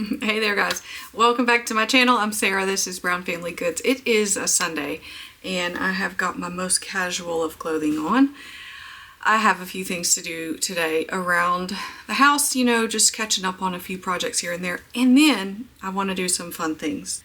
Hey there guys, welcome back to my channel. I'm Sarah, this is Brown Family Goods. It is a Sunday and I have got my most casual of clothing on. I have a few things to do today around the house, you know, just catching up on a few projects here and there. And then I want to do some fun things.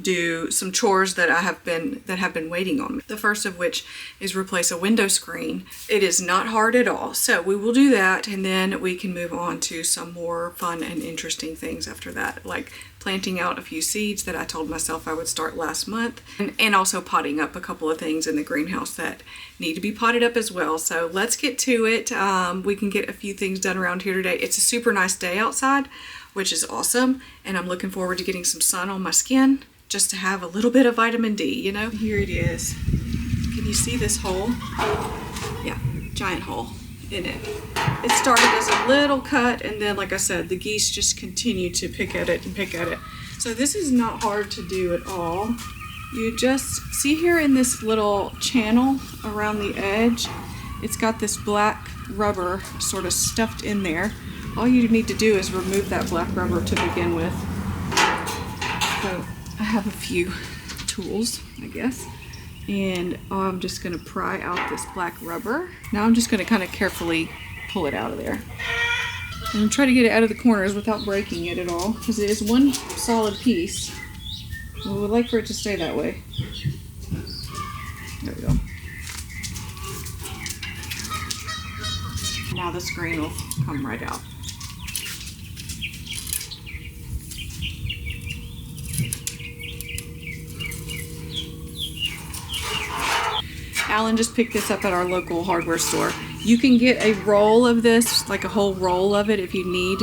Do some chores that have been waiting on me. The first of which is replace a window screen. It is not hard at all. So we will do that and then we can move on to some more fun and interesting things after that, like planting out a few seeds that I told myself I would start last month, and also potting up a couple of things in the greenhouse that need to be potted up as well. So let's get to it. We can get a few things done around here today. It's a super nice day outside, which is awesome, and I'm looking forward to getting some sun on my skin just to have a little bit of vitamin D, you know? Here it is. Can you see this hole? Yeah, giant hole in it. It started as a little cut, and then, like I said, the geese just continue to pick at it and pick at it. So this is not hard to do at all. You just see here in this little channel around the edge, it's got this black rubber sort of stuffed in there. All you need to do is remove that black rubber to begin with. So I have a few tools, I guess, and I'm just going to pry out this black rubber. Now I'm just going to kind of carefully pull it out of there and try to get it out of the corners without breaking it at all, because it is one solid piece. We would like for it to stay that way. There we go. Now the screen will come right out. Alan just picked this up at our local hardware store. You can get a roll of this, like a whole roll of it, if you need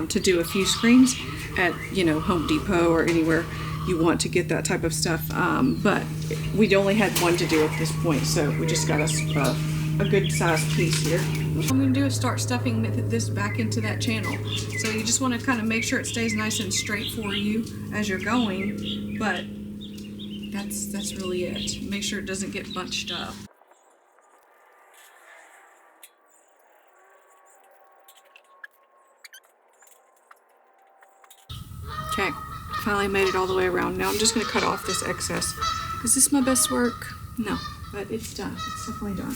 to do a few screens at, you know, Home Depot or anywhere you want to get that type of stuff. But we only had one to do at this point, so we just got us a good sized piece here. What I'm going to do is start stuffing this back into that channel. So you just want to kind of make sure it stays nice and straight for you as you're going, but that's really it. Make sure it doesn't get bunched up. Okay, finally made it all the way around. Now I'm just going to cut off this excess. Is this my best work? No, but it's done. It's definitely done.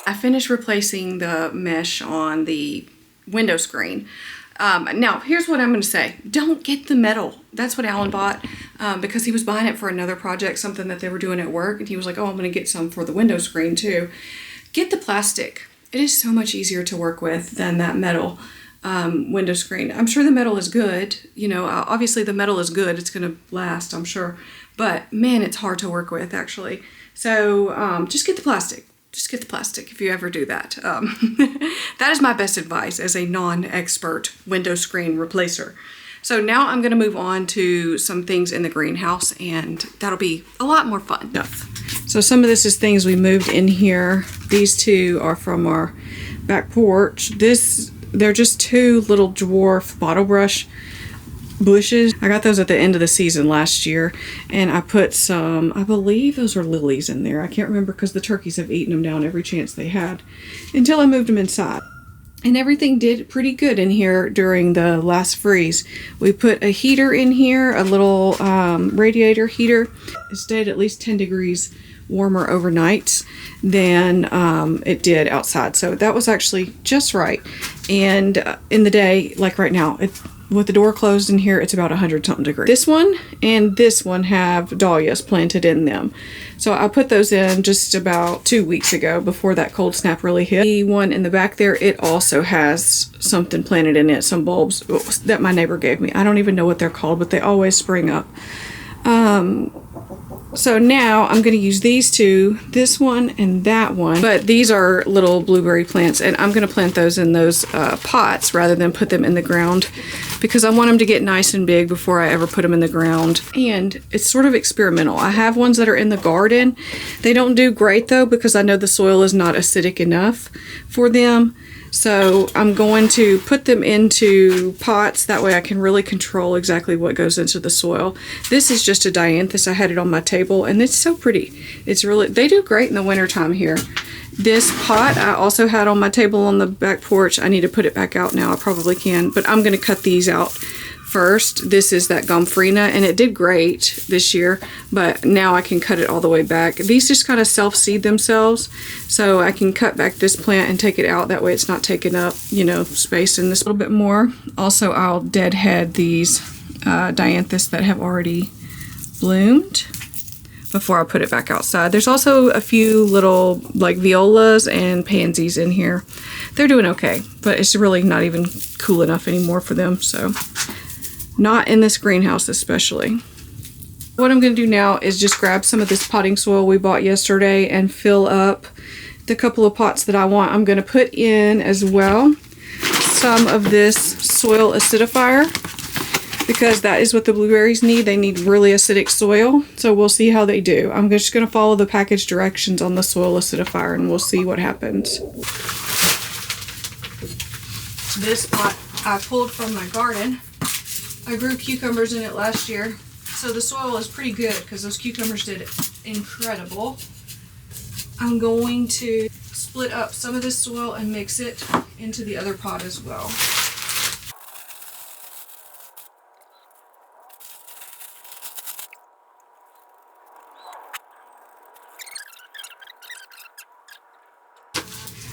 I finished replacing the mesh on the window screen. Now, here's what I'm going to say. Don't get the metal. That's what Alan bought because he was buying it for another project, something that they were doing at work, and he was like, oh, I'm going to get some for the window screen too. Get the plastic. It is so much easier to work with than that metal window screen. I'm sure the metal is good. You know, obviously the metal is good. It's going to last, I'm sure. But, man, it's hard to work with, actually. So just get the plastic. Just get the plastic if you ever do that. That is my best advice as a non-expert window screen replacer. So now I'm going to move on to some things in the greenhouse, and that'll be a lot more fun. So some of this is things we moved in here. These two are from our back porch. They're just two little dwarf bottle brush bushes. I got those at the end of the season last year, and I put some, I believe those are lilies in there. I can't remember because the turkeys have eaten them down every chance they had until I moved them inside. And everything did pretty good in here during the last freeze. We put a heater in here, a little radiator heater. It stayed at least 10 degrees warmer overnight than it did outside. So that was actually just right. And in the day, like right now, with the door closed in here, it's about 100-something degrees. This one and this one have dahlias planted in them. So I put those in just about 2 weeks ago before that cold snap really hit. The one in the back there, it also has something planted in it, some bulbs that my neighbor gave me. I don't even know what they're called, but they always spring up. So now I'm going to use these two, this one and that one, but these are little blueberry plants, and I'm going to plant those in those pots rather than put them in the ground because I want them to get nice and big before I ever put them in the ground. And it's sort of experimental. I have ones that are in the garden. They don't do great though because I know the soil is not acidic enough for them. So I'm going to put them into pots. That way I can really control exactly what goes into the soil. This is just a dianthus. I had it on my table and it's so pretty. It's really, they do great in the wintertime here. This pot I also had on my table on the back porch. I need to put it back out now. I probably can, but I'm going to cut these out first. This is that gomphrena, and it did great this year, but now I can cut it all the way back. These just kind of self-seed themselves, so I can cut back this plant and take it out. That way it's not taking up, you know, space in this a little bit more. Also, I'll deadhead these dianthus that have already bloomed before I put it back outside. There's also a few little like violas and pansies in here. They're doing okay, but it's really not even cool enough anymore for them, so not in this greenhouse especially. What I'm going to do now is just grab some of this potting soil we bought yesterday and fill up the couple of pots that I want. I'm going to put in as well some of this soil acidifier, because that is what the blueberries need. They need really acidic soil, so we'll see how they do. I'm just going to follow the package directions on the soil acidifier and we'll see what happens. This pot I pulled from my garden. I grew cucumbers in it last year, so the soil is pretty good because those cucumbers did incredible. I'm going to split up some of this soil and mix it into the other pot as well.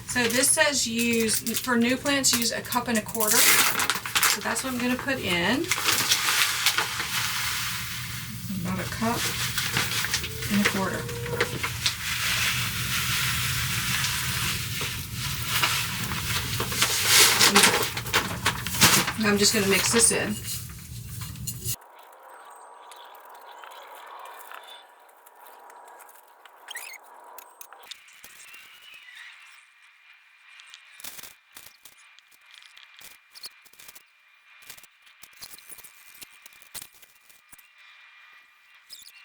So this says use, for new plants, use 1.25 cups. So that's what I'm going to put in. About 1.25 cups. I'm just going to mix this in.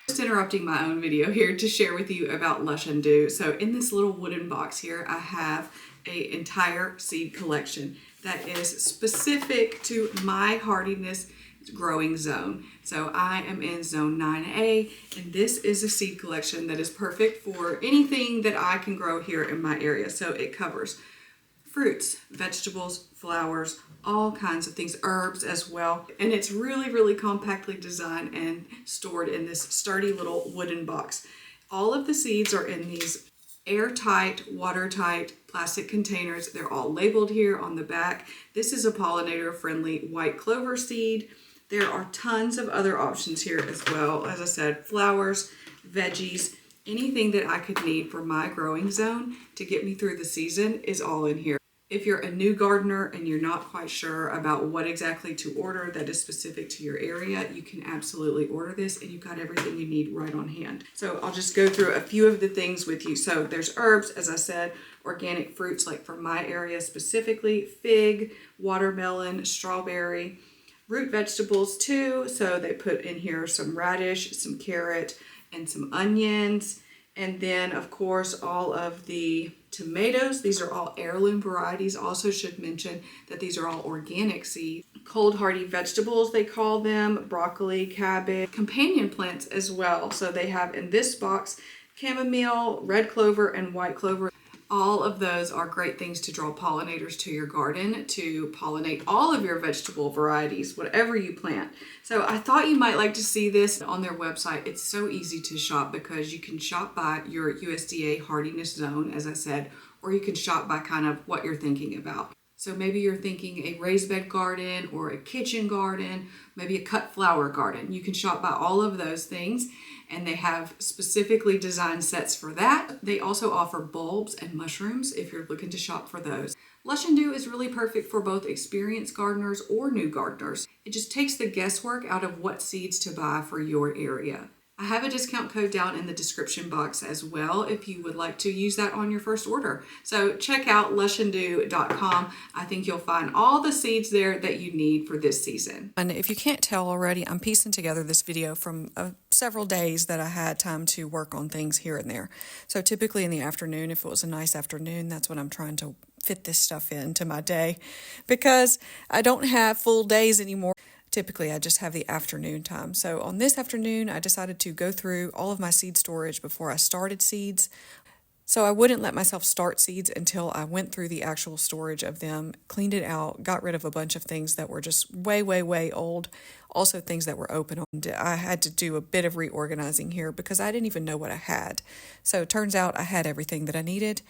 Just interrupting my own video here to share with you about Lush and Dew. So in this little wooden box here, I have an entire seed collection that is specific to my hardiness growing zone. So I am in zone 9A, and this is a seed collection that is perfect for anything that I can grow here in my area. So it covers fruits, vegetables, flowers, all kinds of things, herbs as well. And it's really, really compactly designed and stored in this sturdy little wooden box. All of the seeds are in these airtight, watertight plastic containers. They're all labeled here on the back. This is a pollinator-friendly white clover seed. There are tons of other options here as well. As I said, flowers, veggies, anything that I could need for my growing zone to get me through the season is all in here. If you're a new gardener and you're not quite sure about what exactly to order that is specific to your area, you can absolutely order this and you've got everything you need right on hand. So I'll just go through a few of the things with you. So there's herbs, as I said, organic fruits, like for my area specifically, fig, watermelon, strawberry, root vegetables too. So they put in here some radish, some carrot, and some onions. And then of course, all of the tomatoes. These are all heirloom varieties. Also should mention that these are all organic seeds. Cold hardy vegetables, they call them, broccoli, cabbage, companion plants as well. So they have in this box chamomile, red clover, and white clover. All of those are great things to draw pollinators to your garden, to pollinate all of your vegetable varieties, whatever you plant. So I thought you might like to see this on their website. It's so easy to shop because you can shop by your USDA hardiness zone, as I said, or you can shop by kind of what you're thinking about. So maybe you're thinking a raised bed garden or a kitchen garden, maybe a cut flower garden. You can shop by all of those things, and they have specifically designed sets for that. They also offer bulbs and mushrooms if you're looking to shop for those. Lush and Dew is really perfect for both experienced gardeners or new gardeners. It just takes the guesswork out of what seeds to buy for your area. I have a discount code down in the description box as well if you would like to use that on your first order. So check out lushanddew.com. I think you'll find all the seeds there that you need for this season. And if you can't tell already, I'm piecing together this video from several days that I had time to work on things here and there. So typically in the afternoon, if it was a nice afternoon, that's when I'm trying to fit this stuff into my day because I don't have full days anymore. Typically, I just have the afternoon time. So on this afternoon, I decided to go through all of my seed storage before I started seeds. So I wouldn't let myself start seeds until I went through the actual storage of them, cleaned it out, got rid of a bunch of things that were just way, way, way old. Also things that were open. I had to do a bit of reorganizing here because I didn't even know what I had. So it turns out I had everything that I needed.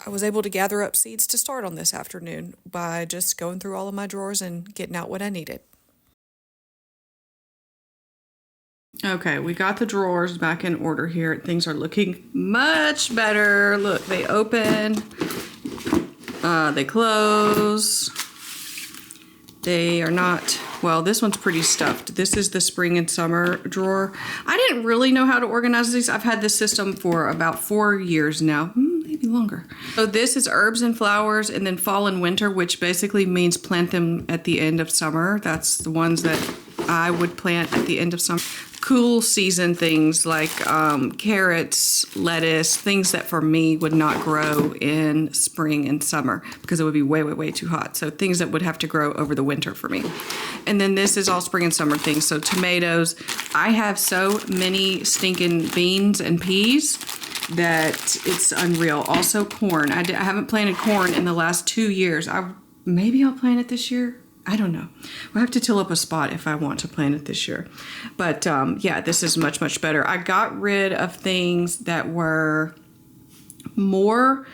I was able to gather up seeds to start on this afternoon by just going through all of my drawers and getting out what I needed. Okay, we got the drawers back in order here. Things are looking much better. Look, they open, they close. They are not, well, this one's pretty stuffed. This is the spring and summer drawer. I didn't really know how to organize these. I've had this system for about 4 years now, maybe longer. So this is herbs and flowers, and then fall and winter, which basically means plant them at the end of summer. That's the ones that I would plant at the end of summer. Cool season things like carrots, lettuce, things that for me would not grow in spring and summer because it would be way, way, way too hot. So things that would have to grow over the winter for me. And then this is all spring and summer things. So tomatoes. I have so many stinking beans and peas that it's unreal. Also corn. I haven't planted corn in the last 2 years. Maybe I'll plant it this year. I don't know. We'll have to till up a spot if I want to plant it this year. But yeah, this is much, much better. I got rid of things that were more.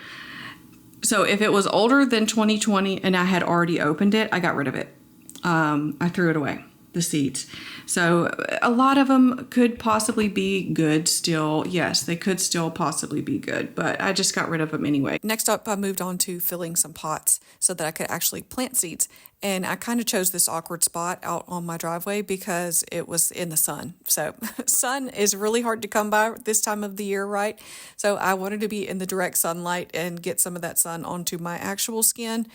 So if it was older than 2020 and I had already opened it, I got rid of it. I threw it away, the seeds. So a lot of them could possibly be good still. Yes, they could still possibly be good, but I just got rid of them anyway. Next up, I moved on to filling some pots so that I could actually plant seeds. And I kind of chose this awkward spot out on my driveway because it was in the sun. So sun is really hard to come by this time of the year, right? So I wanted to be in the direct sunlight and get some of that sun onto my actual skin.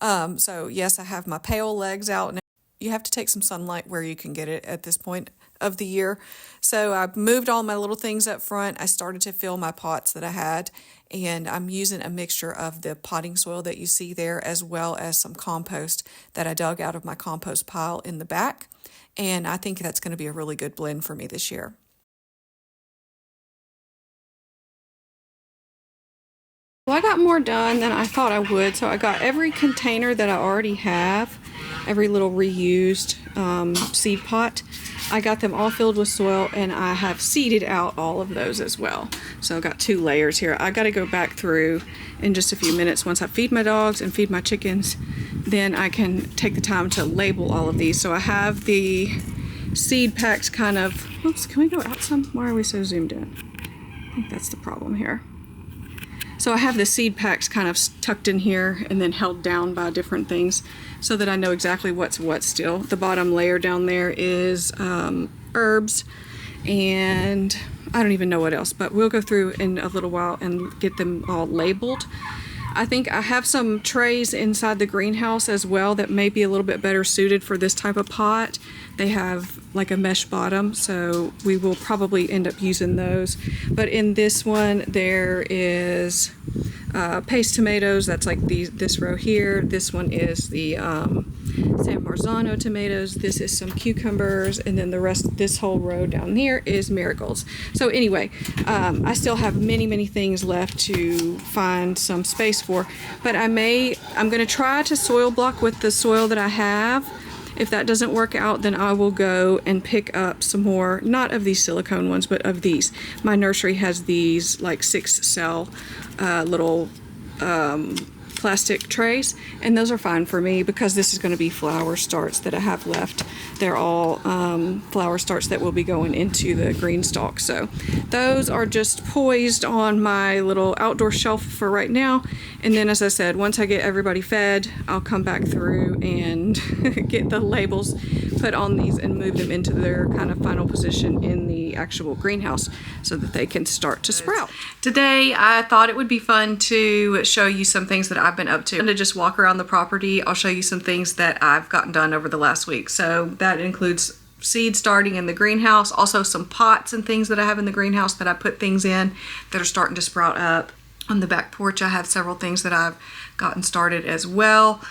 So yes, I have my pale legs out now. You have to take some sunlight where you can get it at this point of the year. So I moved all my little things up front. I started to fill my pots that I had, and I'm using a mixture of the potting soil that you see there as well as some compost that I dug out of my compost pile in the back. And I think that's going to be a really good blend for me this year. Well, I got more done than I thought I would. So I got every container that I already have, every little reused seed pot. I got them all filled with soil, and I have seeded out all of those as well. So I've got 2 layers here. I got to go back through in just a few minutes. Once I feed my dogs and feed my chickens, then I can take the time to label all of these. So I have the seed packs kind of, oops, can we go out some? Why are we so zoomed in? I think that's the problem here. So I have the seed packs kind of tucked in here and then held down by different things so that I know exactly what's what still. The bottom layer down there is herbs, and I don't even know what else, but we'll go through in a little while and get them all labeled. I think I have some trays inside the greenhouse as well that may be a little bit better suited for this type of pot. They have like a mesh bottom, so we will probably end up using those. But in this one, there is paste tomatoes. That's like this row here. This one is the San Marzano tomatoes. This is some cucumbers, and then the rest, this whole row down here is marigolds. So anyway, I still have many, many things left to find some space for, but I'm going to try to soil block with the soil that I have. If that doesn't work out, then I will go and pick up some more, not of these silicone ones, but of these. My nursery has these like 6-cell little plastic trays, and those are fine for me because this is going to be flower starts that I have left. They're all flower starts that will be going into the green stalk. So those are just poised on my little outdoor shelf for right now. And then, as I said, once I get everybody fed, I'll come back through and get the labels put on these and move them into their kind of final position in the actual greenhouse so that they can start to sprout. Today, I thought it would be fun to show you some things that I've been up to. I'm going to just walk around the property. I'll show you some things that I've gotten done over the last week. So that includes seed starting in the greenhouse, also some pots and things that I have in the greenhouse that I put things in that are starting to sprout up. On the back porch, I have several things that I've gotten started as well.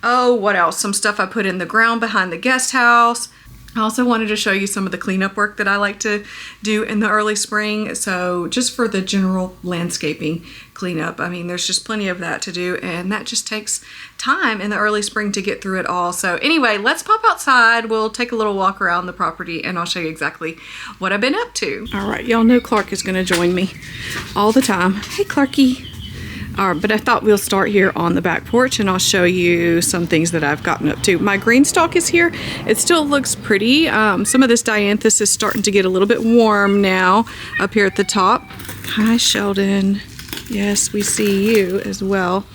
Oh, what else? Some stuff I put in the ground behind the guest house. I also wanted to show you some of the cleanup work that I like to do in the early spring. So just for the general landscaping cleanup, I mean, there's just plenty of that to do, and that just takes time in the early spring to get through it all. So anyway, let's pop outside. We'll take a little walk around the property and I'll show you exactly what I've been up to. All right, y'all know Clark is gonna join me all the time. Hey, Clarky. All right, but I thought we'll start here on the back porch and I'll show you some things that I've gotten up to. My green stalk is here. It still looks pretty. Some of this dianthus is starting to get a little bit warm now up here at the top. Hi, Sheldon. Yes, we see you as well.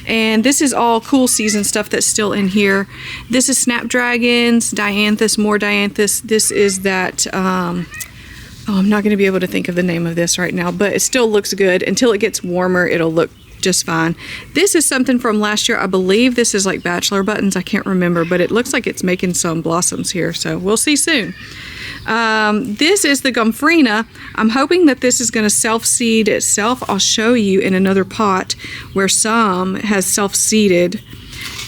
And this is all cool season stuff that's still in here. This is snapdragons, dianthus, more dianthus. This is that, oh, I'm not going to be able to think of the name of this right now, but it still looks good. Until it gets warmer, it'll look just fine. This is something from last year. I believe this is like bachelor buttons. I can't remember, but it looks like it's making some blossoms here, so we'll see soon. This is the gomphrena. I'm hoping that this is going to self-seed itself. I'll show you in another pot where some has self-seeded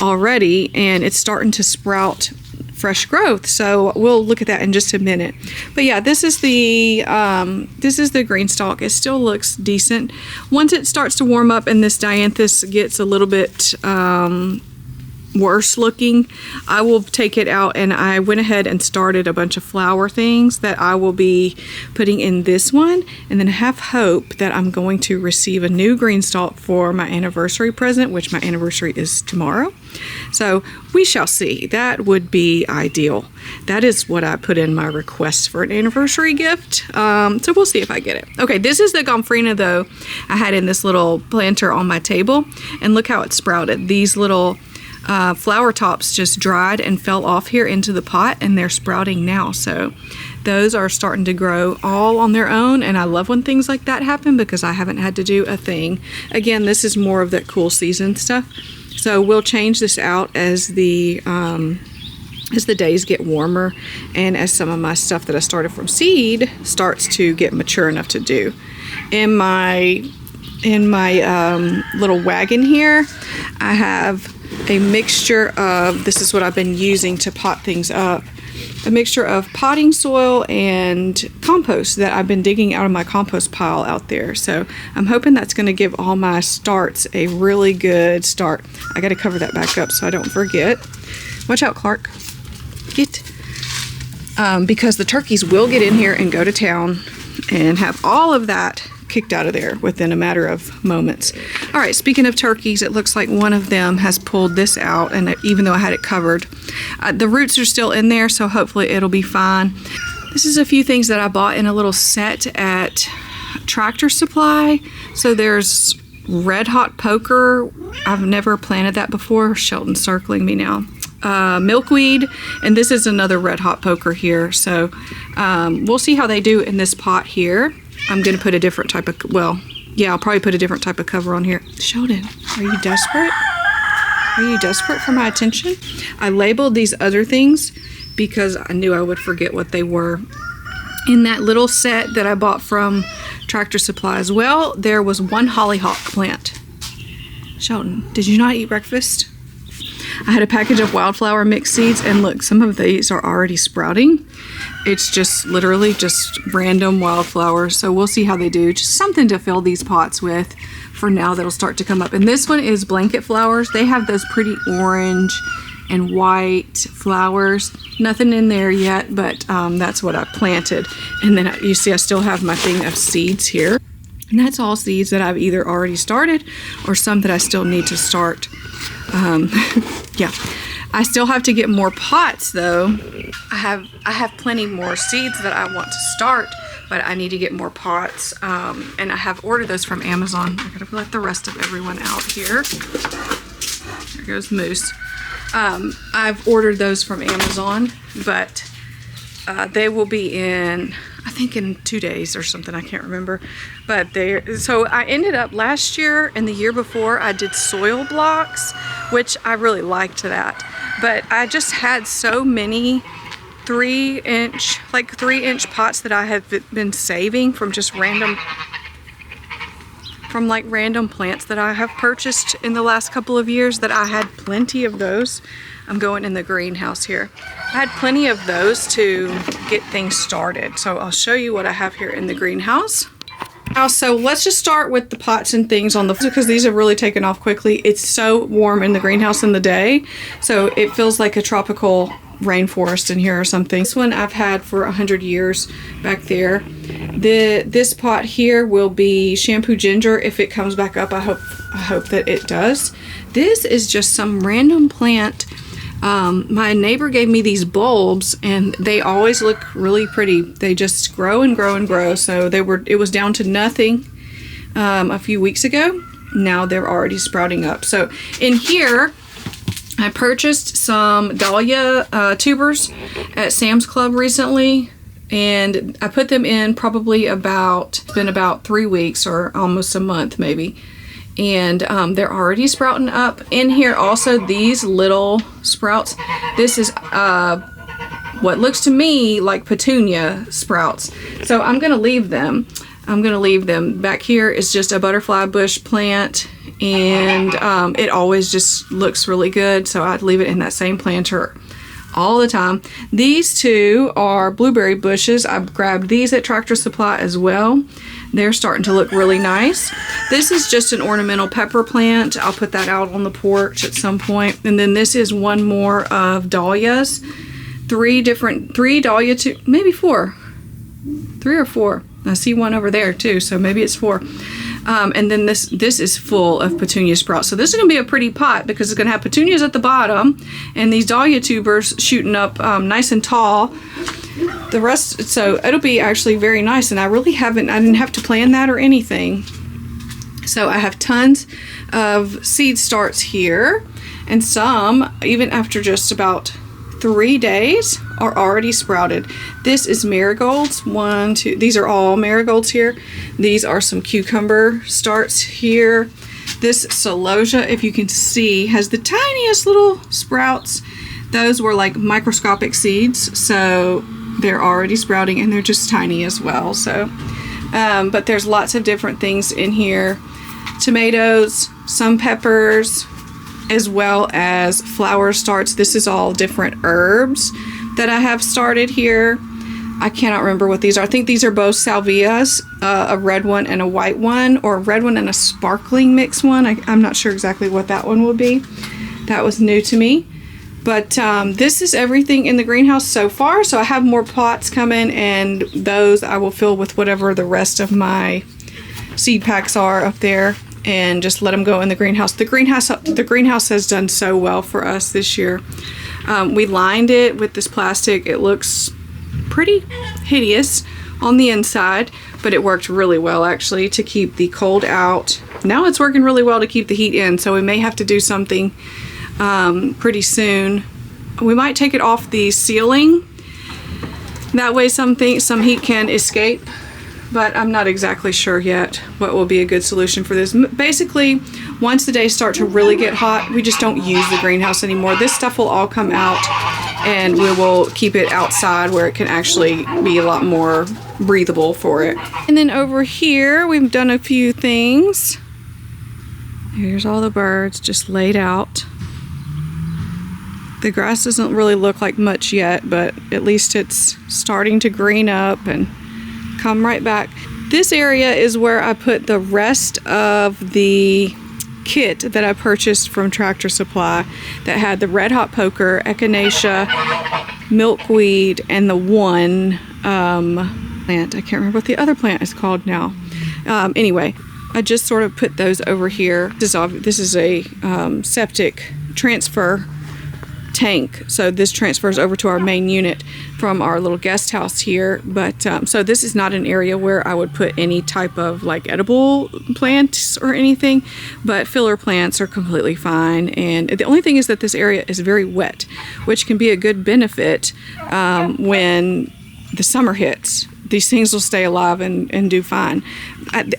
already and it's starting to sprout fresh growth, so we'll look at that in just a minute. But yeah, this is the green stalk. It still looks decent. Once it starts to warm up and this dianthus gets a little bit worse looking, I will take it out, and I went ahead and started a bunch of flower things that I will be putting in this one, and then I have hope that I'm going to receive a new green stalk for my anniversary present, which my anniversary is tomorrow. So we shall see. That would be ideal. That is what I put in my request for an anniversary gift. So we'll see if I get it. Okay, this is the gomphrena though. I had in this little planter on my table, and look how it sprouted. These little flower tops just dried and fell off here into the pot, and they're sprouting now. So those are starting to grow all on their own, and I love when things like that happen because I haven't had to do a thing. Again, this is more of that cool season stuff. So we'll change this out as the days get warmer and as some of my stuff that I started from seed starts to get mature enough to do. In my little wagon here, I have a mixture of, this is what I've been using to pot things up, a mixture of potting soil and compost that I've been digging out of my compost pile out there. So I'm hoping that's going to give all my starts a really good start. I got to cover that back up so I don't forget. Watch out, Clark. Get. Because the turkeys will get in here and go to town and have all of that kicked out of there within a matter of moments. All right, speaking of turkeys, it looks like one of them has pulled this out, and even though I had it covered, the roots are still in there, so hopefully it'll be fine. This is a few things that I bought in a little set at Tractor Supply. So there's red hot poker. I've never planted that before. Shelton's circling me now. Milkweed, and this is another red hot poker here. So we'll see how they do in this pot here. I'm going to put a different type of, well, yeah, I'll probably put a different type of cover on here. Sheldon, are you desperate? Are you desperate for my attention? I labeled these other things because I knew I would forget what they were. In that little set that I bought from Tractor Supply as well, there was one hollyhock plant. Sheldon, did you not eat breakfast? I had a package of wildflower mixed seeds, and look, some of these are already sprouting. It's just literally just random wildflowers, so we'll see how they do. Just something to fill these pots with for now that'll start to come up. And this one is blanket flowers. They have those pretty orange and white flowers. Nothing in there yet, but that's what I planted. And then you see I still have my thing of seeds here. And that's all seeds that I've either already started or some that I still need to start. Yeah, I still have to get more pots though. I have plenty more seeds that I want to start, but I need to get more pots. And I have ordered those from Amazon. I gotta let the rest of everyone out here. There goes Moose. I've ordered those from Amazon, but they will be in, I think in 2 days or something, I can't remember. But so I ended up last year and the year before I did soil blocks, which I really liked that. But I just had so many 3-inch pots that I have been saving from just random from like random plants that I have purchased in the last couple of years that I had plenty of those. I'm going in the greenhouse here. I had plenty of those to get things started. So I'll show you what I have here in the greenhouse. So let's just start with the pots and things on the, because these have really taken off quickly. It's so warm in the greenhouse in the day, so it feels like a tropical rainforest in here or something. This one I've had for 100 years back there. This pot here will be shampoo ginger if it comes back up. I hope that it does. This is just some random plant. My neighbor gave me these bulbs and they always look really pretty. They just grow and grow and grow. So it was down to nothing a few weeks ago. Now they're already sprouting up. So in here, I purchased some dahlia tubers at Sam's Club recently, and I put them in probably it's been about 3 weeks or almost a month maybe. And they're already sprouting up. In here also, these little sprouts, this is what looks to me like petunia sprouts. So I'm gonna leave them. Back here is just a butterfly bush plant, and it always just looks really good, so I'd leave it in that same planter all the time. These two are blueberry bushes. I grabbed these at Tractor Supply as well. They're starting to look really nice. This is just an ornamental pepper plant. I'll put that out on the porch at some point. And then this is one more of dahlias. Three dahlia, maybe 4. 3 or 4. I see one over there too, so maybe it's 4. And then this is full of petunia sprouts. So this is going to be a pretty pot because it's going to have petunias at the bottom and these dahlia tubers shooting up nice and tall. The rest, so it'll be actually very nice, and I didn't have to plan that or anything. So I have tons of seed starts here, and some, even after just about 3 days, are already sprouted. This is marigolds. 1, 2, these are all marigolds here. These are some cucumber starts here. This celosia, if you can see, has the tiniest little sprouts. Those were like microscopic seeds, so they're already sprouting, and they're just tiny as well. So but there's lots of different things in here. Tomatoes, some peppers, as well as flower starts. This is all different herbs that I have started here. I cannot remember what these are. I think these are both salvias, a red one and a white one, or a red one and a sparkling mix one. I'm not sure exactly what that one will be. That was new to me. But this is everything in the greenhouse so far. So I have more pots coming, and those I will fill with whatever the rest of my seed packs are up there, and just let them go in the greenhouse. The greenhouse has done so well for us this year. We lined it with this plastic. It looks pretty hideous on the inside, but it worked really well actually to keep the cold out. Now it's working really well to keep the heat in, so we may have to do something pretty soon. We might take it off the ceiling. That way some heat can escape, but I'm not exactly sure yet what will be a good solution for this. Basically, once the days start to really get hot, we just don't use the greenhouse anymore. This stuff will all come out, and we will keep it outside where it can actually be a lot more breathable for it. And then over here, we've done a few things. Here's all the birds just laid out. The grass doesn't really look like much yet, but at least it's starting to green up and come right back. This area is where I put the rest of the kit that I purchased from Tractor Supply that had the red hot poker, echinacea, milkweed, and the one plant. I can't remember what the other plant is called now. Anyway, I just sort of put those over here. This is a septic transfer tank, so this transfers over to our main unit from our little guest house here. But so this is not an area where I would put any type of like edible plants or anything, but filler plants are completely fine. And the only thing is that this area is very wet, which can be a good benefit when the summer hits. these things will stay alive and do fine.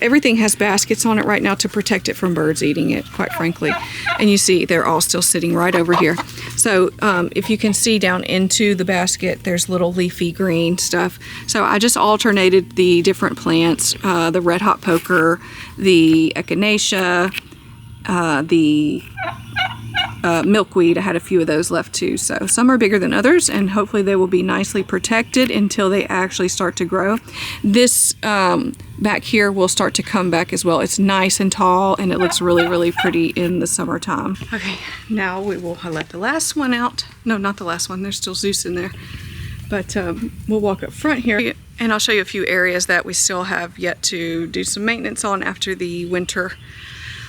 Everything has baskets on it right now to protect it from birds eating it, quite frankly. And you see they're all still sitting right over here. So if you can see down into the basket, there's little leafy green stuff. So I just alternated the different plants, the red hot poker, the echinacea, the milkweed. I had a few of those left too. So some are bigger than others, and hopefully they will be nicely protected until they actually start to grow. This back here will start to come back as well. It's nice and tall, and it looks really, really pretty in the summertime. Okay, now we will let the last one out. No, not the last one. There's still Zeus in there. But we'll walk up front here, and I'll show you a few areas that we still have yet to do some maintenance on after the winter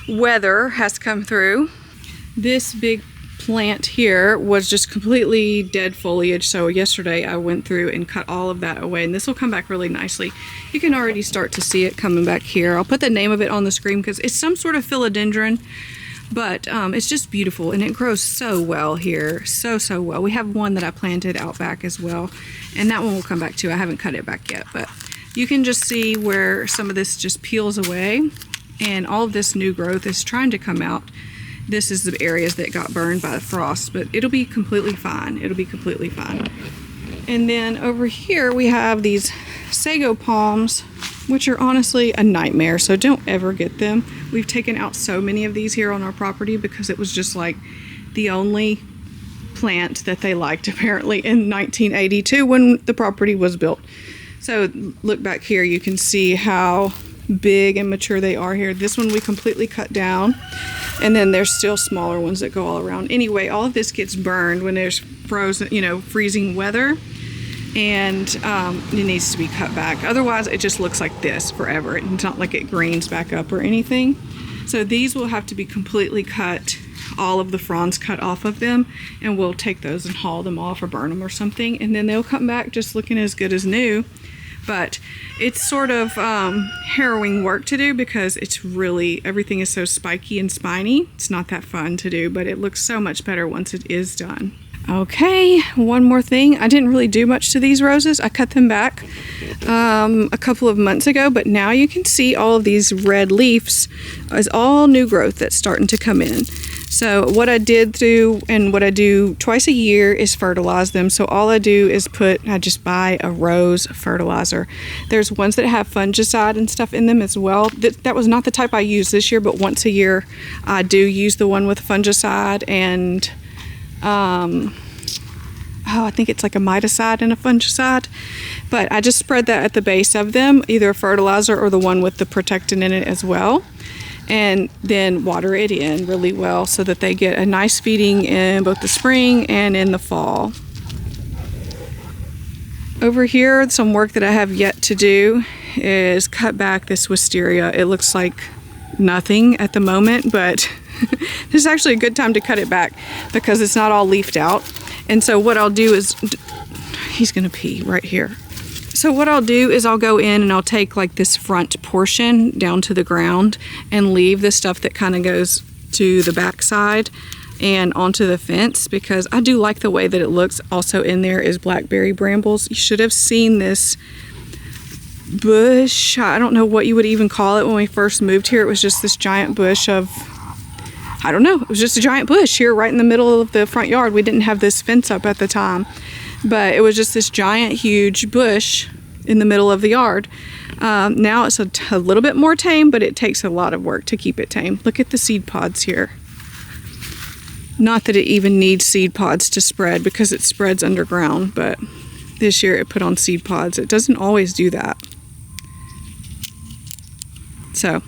weather has come through. This big plant here was just completely dead foliage, so yesterday I went through and cut all of that away, and this will come back really nicely. You can already start to see it coming back here. I'll put the name of it on the screen because it's some sort of philodendron, but it's just beautiful, and it grows so well here, so well. We have one that I planted out back as well, and that one will come back too. I haven't cut it back yet, but you can just see where some of this just peels away, and all of this new growth is trying to come out. This is the areas that got burned by the frost, but it'll be completely fine. It'll be completely fine. And then over here we have these sago palms, which are honestly a nightmare, so don't ever get them. We've taken out so many of these here on our property because it was just like the only plant that they liked apparently in 1982 when the property was built. So look back here, you can see how big and mature they are here. This one we completely cut down, and then there's still smaller ones that go all around. Anyway, all of this gets burned when there's frozen, freezing weather, and it needs to be cut back. Otherwise it just looks like this forever. It's not like it greens back up or anything. So these will have to be completely cut, all of the fronds cut off of them, and we'll take those and haul them off or burn them or something, and then they'll come back just looking as good as new. But it's sort of harrowing work to do because it's really, everything is so spiky and spiny. It's not that fun to do, but it looks so much better once it is done. Okay, one more thing. I didn't really do much to these roses. I cut them back a couple of months ago, but now you can see all of these red leaves is all new growth that's starting to come in. So what I did through, and what I do twice a year, is fertilize them. So all I do is I just buy a rose fertilizer. There's ones that have fungicide and stuff in them as well. That was not the type I used this year, but once a year I do use the one with fungicide and I think it's like a miticide and a fungicide. But I just spread that at the base of them, either a fertilizer or the one with the protectant in it as well. And then water it in really well so that they get a nice feeding in both the spring and in the fall. Over here, some work that I have yet to do is cut back this wisteria. It looks like nothing at the moment, but this is actually a good time to cut it back because it's not all leafed out. And so what I'll do is, he's gonna pee right here. So what I'll do is I'll go in and I'll take like this front portion down to the ground and leave the stuff that kind of goes to the back side and onto the fence, because I do like the way that it looks. Also in there is blackberry brambles. You should have seen this bush. I don't know what you would even call it. When we first moved here, it was just this giant bush of, I don't know, it was just a giant bush here right in the middle of the front yard. We didn't have this fence up at the time, but it was just this giant huge bush in the middle of the yard. Now it's a little bit more tame, but it takes a lot of work to keep it tame. Look at the seed pods here. Not that it even needs seed pods to spread because it spreads underground, but this year it put on seed pods. It doesn't always do that. So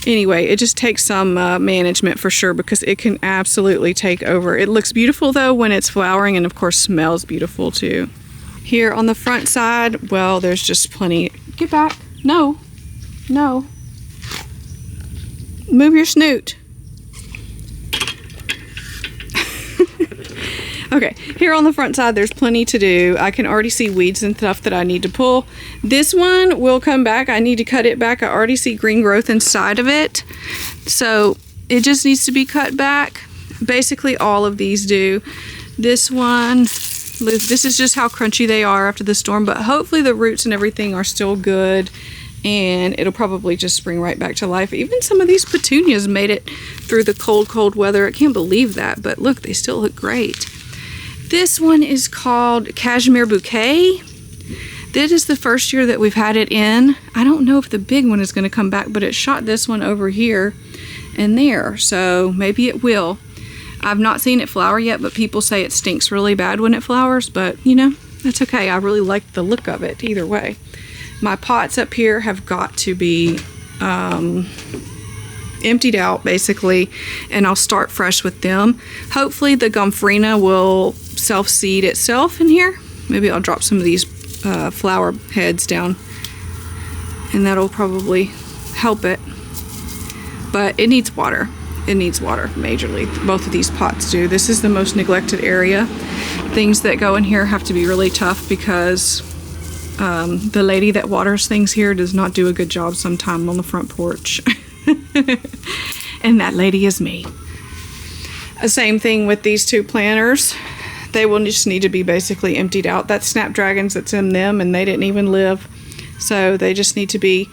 anyway, it just takes some management for sure, because it can absolutely take over. It looks beautiful though when it's flowering, and of course smells beautiful too. Here on the front side, well, there's just plenty. Get back. No. No. Move your snoot. Okay, here on the front side, there's plenty to do. I can already see weeds and stuff that I need to pull. This one will come back. I need to cut it back. I already see green growth inside of it. So it just needs to be cut back. Basically all of these do. This one, This is just how crunchy they are after the storm, but hopefully the roots and everything are still good, and it'll probably just spring right back to life. Even some of these petunias made it through the cold weather. I can't believe that, but look, they still look great. This one is called Cashmere Bouquet. This is the first year that we've had it in. I don't know if the big one is going to come back, but it shot this one over here and there, so maybe it will. I've not seen it flower yet, but people say it stinks really bad when it flowers, but you know, that's okay. I really like the look of it either way. My pots up here have got to be emptied out basically, and I'll start fresh with them. Hopefully the gomphrena will self-seed itself in here. Maybe I'll drop some of these flower heads down, and that'll probably help it. But it needs water. It needs water majorly. Both of these pots do. This is the most neglected area. Things that go in here have to be really tough because the lady that waters things here does not do a good job sometime on the front porch. And that lady is me. Same thing with these two planters. They will just need to be basically emptied out. That's snapdragons that's in them, and they didn't even live. So they just need to be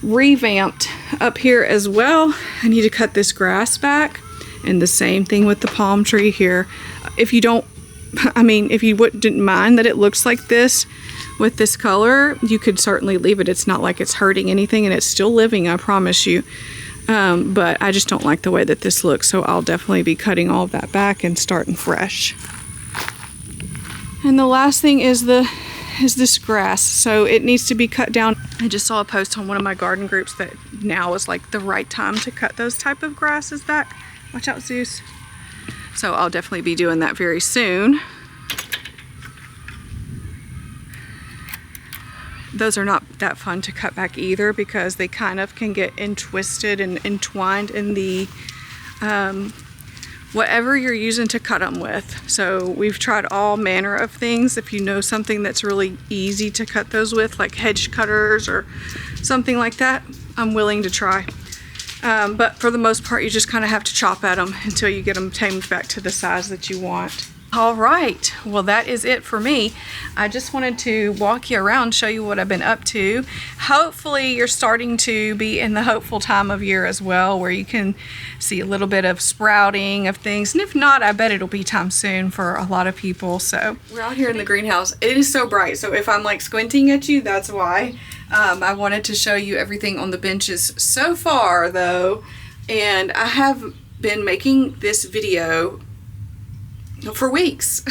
revamped. Up here as well, I need to cut this grass back, and the same thing with the palm tree here. If you don't, if you didn't mind that it looks like this with this color, you could certainly leave it. It's not like it's hurting anything, and it's still living, I promise you. But I just don't like the way that this looks, so I'll definitely be cutting all of that back and starting fresh. And the last thing is this grass, so it needs to be cut down. I just saw a post on one of my garden groups that now is like the right time to cut those type of grasses back. Watch out, Zeus. So I'll definitely be doing that very soon. Those are not that fun to cut back either because they kind of can get twisted and entwined in the whatever you're using to cut them with. So we've tried all manner of things. If you know something that's really easy to cut those with, like hedge cutters or something like that, I'm willing to try. But for the most part, you just kind of have to chop at them until you get them tamed back to the size that you want. All right, well that is it for me. I just wanted to walk you around, show you what I've been up to. Hopefully you're starting to be in the hopeful time of year as well, where you can see a little bit of sprouting of things. And if not, I bet it'll be time soon for a lot of people. So we're out here in the greenhouse. It is so bright, so if I'm like squinting at you, that's why. I wanted to show you everything on the benches so far though, and I have been making this video for weeks,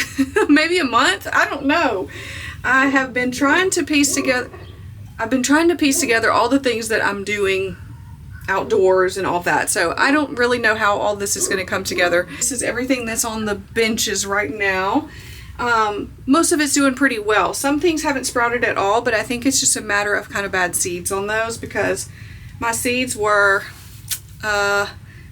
maybe a month, I don't know. I have been trying to piece together, all the things that I'm doing outdoors and all that. So I don't really know how all this is going to come together. This is everything that's on the benches right now. Most of it's doing pretty well. Some things haven't sprouted at all, but I think it's just a matter of kind of bad seeds on those because my seeds were,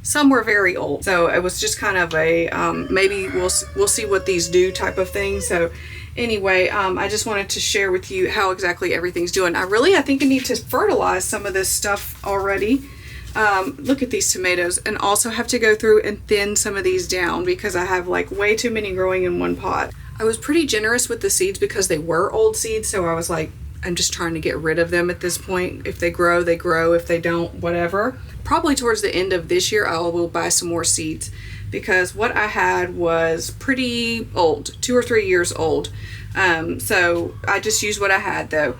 some were very old, so it was just kind of a maybe we'll see what these do type of thing. So anyway, I just wanted to share with you how exactly everything's doing. I think I need to fertilize some of this stuff already. Look at these tomatoes, and also have to go through and thin some of these down because I have like way too many growing in one pot. I was pretty generous with the seeds because they were old seeds, so I was like, I'm just trying to get rid of them at this point. If they grow, they grow. If they don't, whatever. Probably towards the end of this year, I will buy some more seeds because what I had was pretty old, 2 or 3 years old. So I just used what I had though.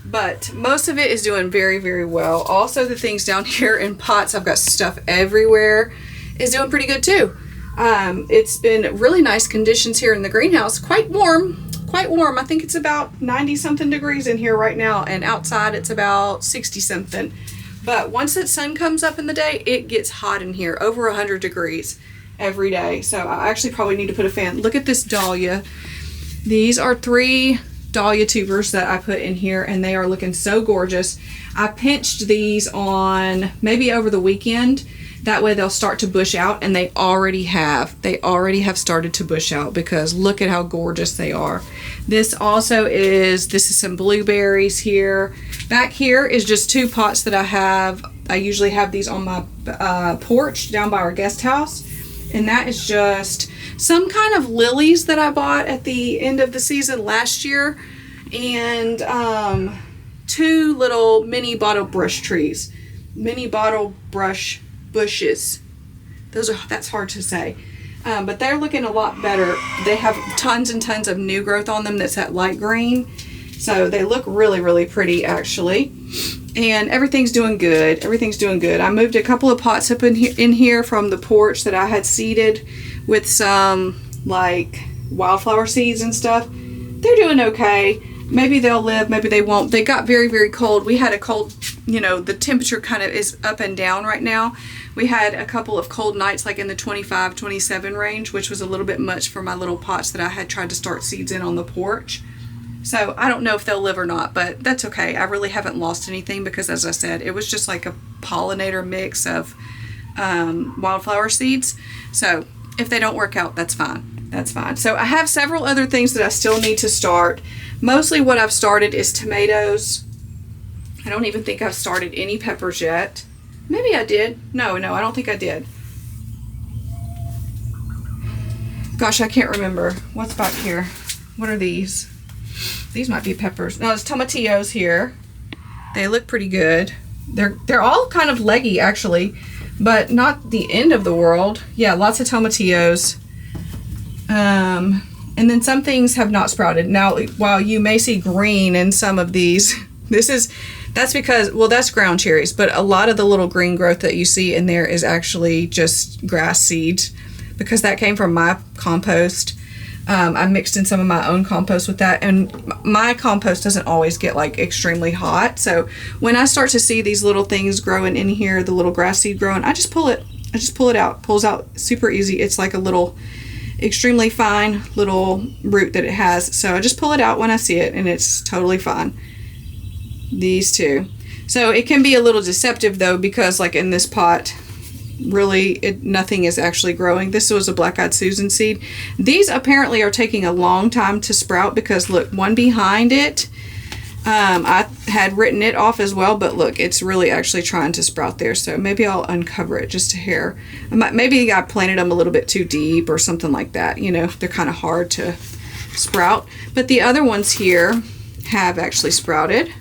But most of it is doing very, very well. Also, the things down here in pots, I've got stuff everywhere, is doing pretty good too. It's been really nice conditions here in the greenhouse. Quite warm. I think it's about 90 something degrees in here right now, and outside it's about 60 something. But once the sun comes up in the day, it gets hot in here, over 100 degrees every day. So I actually probably need to put a fan. Look at this dahlia. These are 3 dahlia tubers that I put in here, and they are looking so gorgeous. I pinched these on maybe over the weekend. That way they'll start to bush out, and they already have started to bush out because look at how gorgeous they are. This is some blueberries here. Back here is just 2 pots that I have. I usually have these on my porch down by our guest house, And that is just some kind of lilies that I bought at the end of the season last year. And 2 little mini bottle brush trees. Mini bottle brush bushes. That's hard to say. But they're looking a lot better. They have tons and tons of new growth on them that's that light green. So they look really, really pretty actually. And everything's doing good. Everything's doing good. I moved a couple of pots up in here from the porch that I had seeded with some like wildflower seeds and stuff. They're doing okay. Maybe they'll live, maybe they won't. They got very, very cold. We had a cold, the temperature kind of is up and down right now. We had a couple of cold nights like in the 25, 27 range, which was a little bit much for my little pots that I had tried to start seeds in on the porch. So I don't know if they'll live or not, but that's okay. I really haven't lost anything because, as I said, it was just like a pollinator mix of wildflower seeds. So if they don't work out, that's fine. That's fine. So I have several other things that I still need to start. Mostly what I've started is tomatoes. I don't even think I've started any peppers yet. Maybe I did. No, I don't think I did. Gosh, I can't remember. What's back here? What are these? These might be peppers. No, it's tomatillos here. They look pretty good. They're all kind of leggy actually, but not the end of the world. Yeah, lots of tomatillos. And then some things have not sprouted. Now, while you may see green in some of these, that's because, well, that's ground cherries, but a lot of the little green growth that you see in there is actually just grass seeds because that came from my compost. I mixed in some of my own compost with that, and my compost doesn't always get like extremely hot. So when I start to see these little things growing in here, the little grass seed growing, I just pull it out. Pulls out super easy. It's like a little extremely fine little root that it has. So I just pull it out when I see it, and it's totally fine. These two. So it can be a little deceptive though, because like in this pot, really nothing is actually growing. This was a black-eyed Susan seed. These apparently are taking a long time to sprout because look, one behind it, I had written it off as well, but look, it's really actually trying to sprout there. So maybe I'll uncover it just a hair. Maybe I planted them a little bit too deep or something like that. They're kind of hard to sprout. But the other ones here have actually sprouted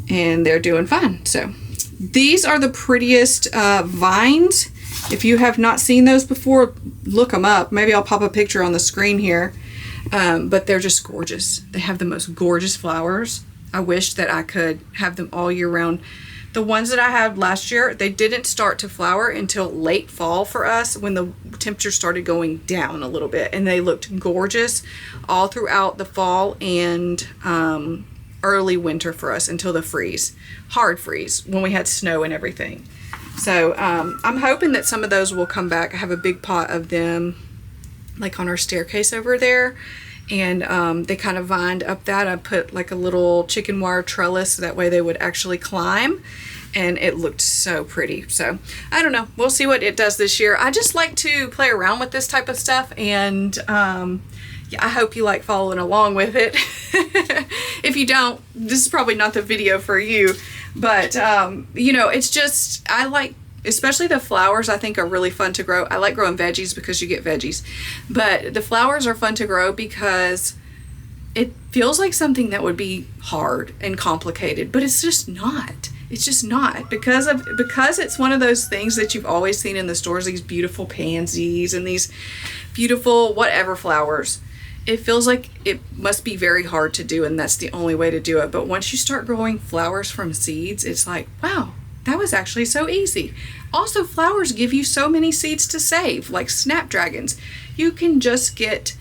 and they're doing fine. So these are the prettiest vines. If you have not seen those before, look them up. Maybe I'll pop a picture on the screen here. But they're just gorgeous. They have the most gorgeous flowers. I wish that I could have them all year round. The ones that I had last year, they didn't start to flower until late fall for us when the temperature started going down a little bit. And they looked gorgeous all throughout the fall and early winter for us until the freeze. Hard freeze when we had snow and everything. So I'm hoping that some of those will come back. I have a big pot of them like on our staircase over there, and they kind of vined up that. I put like a little chicken wire trellis so that way they would actually climb, and it looked so pretty. So I don't know, we'll see what it does this year. I just like to play around with this type of stuff, and yeah, I hope you like following along with it. If you don't, this is probably not the video for you, but it's just, I like, especially the flowers, I think are really fun to grow. I like growing veggies because you get veggies, but the flowers are fun to grow because it feels like something that would be hard and complicated, but it's just not. It's just not, because it's one of those things that you've always seen in the stores, these beautiful pansies and these beautiful whatever flowers. It feels like it must be very hard to do, and that's the only way to do it. But once you start growing flowers from seeds, it's like, wow, that was actually so easy. Also, flowers give you so many seeds to save, like snapdragons. You can just get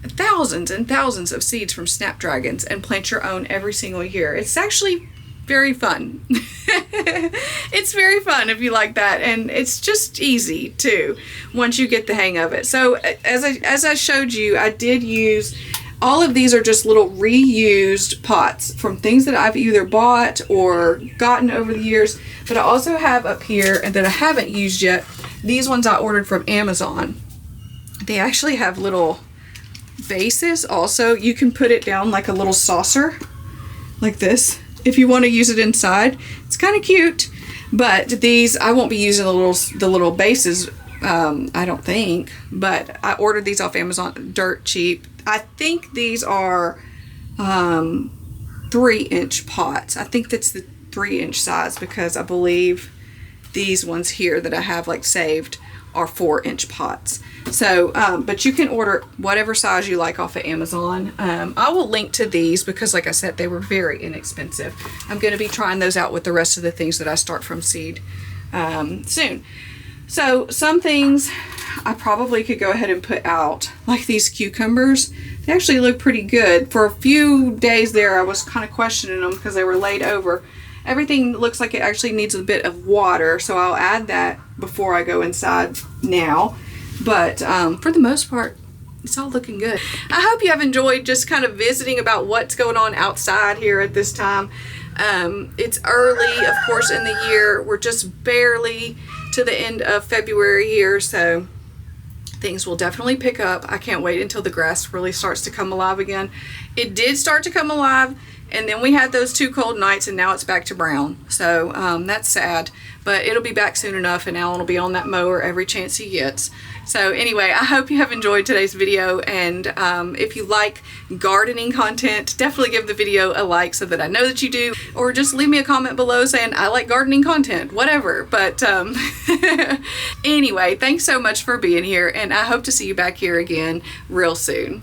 thousands and thousands of seeds from snapdragons and plant your own every single year. It's actually very fun. It's very fun if you like that, and it's just easy too once you get the hang of it. So as I showed you, I did use, all of these are just little reused pots from things that I've either bought or gotten over the years. But I also have up here, and that I haven't used yet, these ones I ordered from Amazon. They actually have little bases also. You can put it down like a little saucer like this if you want to use it inside. It's kind of cute, but these, I won't be using the little bases I don't think, but I ordered these off Amazon dirt cheap. I think these are 3-inch pots. I think that's the 3-inch size, because I believe these ones here that I have like saved are 4-inch pots. So, but you can order whatever size you like off of Amazon. I will link to these because, like I said, they were very inexpensive. I'm going to be trying those out with the rest of the things that I start from seed soon. So some things I probably could go ahead and put out, like these cucumbers. They actually look pretty good. For a few days there, I was kind of questioning them because they were laid over. Everything looks like it actually needs a bit of water, so I'll add that before I go inside now. But for the most part, it's all looking good. I hope you have enjoyed just kind of visiting about what's going on outside here at this time. It's early, of course, in the year. We're just barely to the end of February here, so things will definitely pick up. I can't wait until the grass really starts to come alive again. It did start to come alive, and then we had those 2 cold nights, and now it's back to brown. So that's sad, but it'll be back soon enough, and Alan will be on that mower every chance he gets. So anyway, I hope you have enjoyed today's video, and if you like gardening content, definitely give the video a like so that I know that you do, or just leave me a comment below saying I like gardening content, whatever. But anyway, thanks so much for being here, and I hope to see you back here again real soon.